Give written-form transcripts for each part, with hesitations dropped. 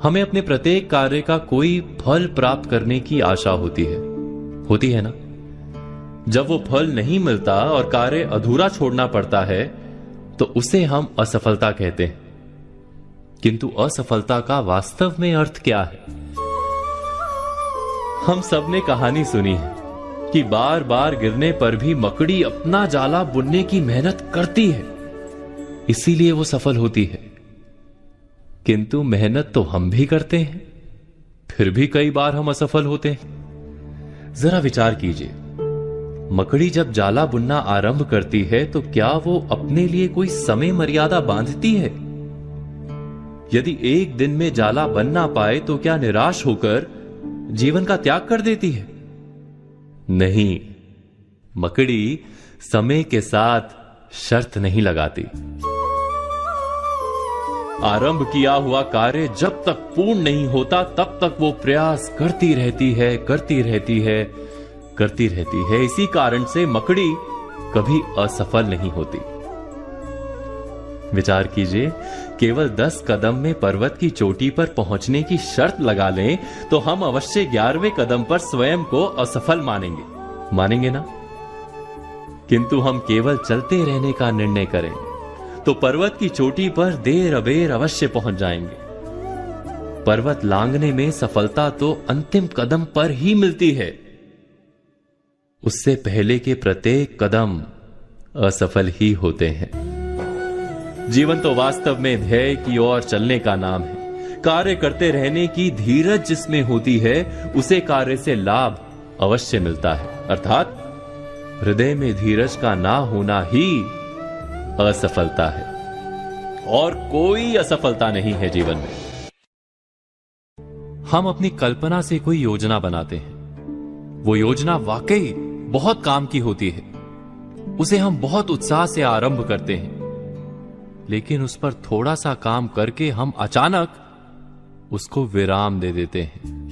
हमें अपने प्रत्येक कार्य का कोई फल प्राप्त करने की आशा होती है ना? जब वो फल नहीं मिलता और कार्य अधूरा छोड़ना पड़ता है तो उसे हम असफलता कहते हैं। किंतु असफलता का वास्तव में अर्थ क्या है? हम सबने कहानी सुनी है कि बार बार गिरने पर भी मकड़ी अपना जाला बुनने की मेहनत करती है, इसीलिए वो सफल होती है। किंतु मेहनत तो हम भी करते हैं, फिर भी कई बार हम असफल होते हैं। जरा विचार कीजिए, मकड़ी जब जाला बुनना आरंभ करती है तो क्या वो अपने लिए कोई समय मर्यादा बांधती है? यदि एक दिन में जाला बन ना पाए तो क्या निराश होकर जीवन का त्याग कर देती है? नहीं, मकड़ी समय के साथ शर्त नहीं लगाती। आरंभ किया हुआ कार्य जब तक पूर्ण नहीं होता तब तक वो प्रयास करती रहती है। इसी कारण से मकड़ी कभी असफल नहीं होती। विचार कीजिए, केवल 10 कदम में पर्वत की चोटी पर पहुंचने की शर्त लगा लें तो हम अवश्य 11वें कदम पर स्वयं को असफल मानेंगे ना? किंतु हम केवल चलते रहने का निर्णय करें तो पर्वत की चोटी पर देर अबेर अवश्य पहुंच जाएंगे। पर्वत लांघने में सफलता तो अंतिम कदम पर ही मिलती है, उससे पहले के प्रत्येक कदम असफल ही होते हैं। जीवन तो वास्तव में ध्येय की ओर चलने का नाम है। कार्य करते रहने की धीरज जिसमें होती है उसे कार्य से लाभ अवश्य मिलता है। अर्थात हृदय में धीरज का ना होना ही असफलता है, और कोई असफलता नहीं है जीवन में। हम अपनी कल्पना से कोई योजना बनाते हैं, वो योजना वाकई बहुत काम की होती है, उसे हम बहुत उत्साह से आरंभ करते हैं, लेकिन उस पर थोड़ा सा काम करके हम अचानक उसको विराम दे देते हैं।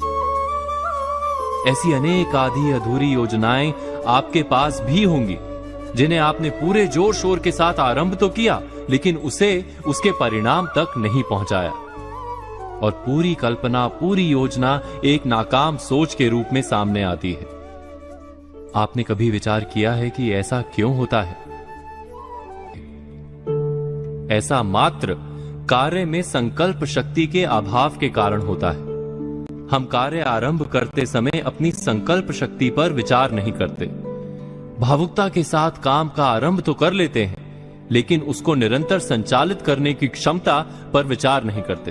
ऐसी अनेक आधी अधूरी योजनाएं आपके पास भी होंगी जिन्हें आपने पूरे जोर शोर के साथ आरंभ तो किया, लेकिन उसे उसके परिणाम तक नहीं पहुंचाया, और पूरी कल्पना, पूरी योजना एक नाकाम सोच के रूप में सामने आती है। आपने कभी विचार किया है कि ऐसा क्यों होता है? ऐसा मात्र कार्य में संकल्प शक्ति के अभाव के कारण होता है। हम कार्य आरंभ करते समय अपनी संकल्प शक्ति पर विचार नहीं करते। भावुकता के साथ काम का आरंभ तो कर लेते हैं, लेकिन उसको निरंतर संचालित करने की क्षमता पर विचार नहीं करते।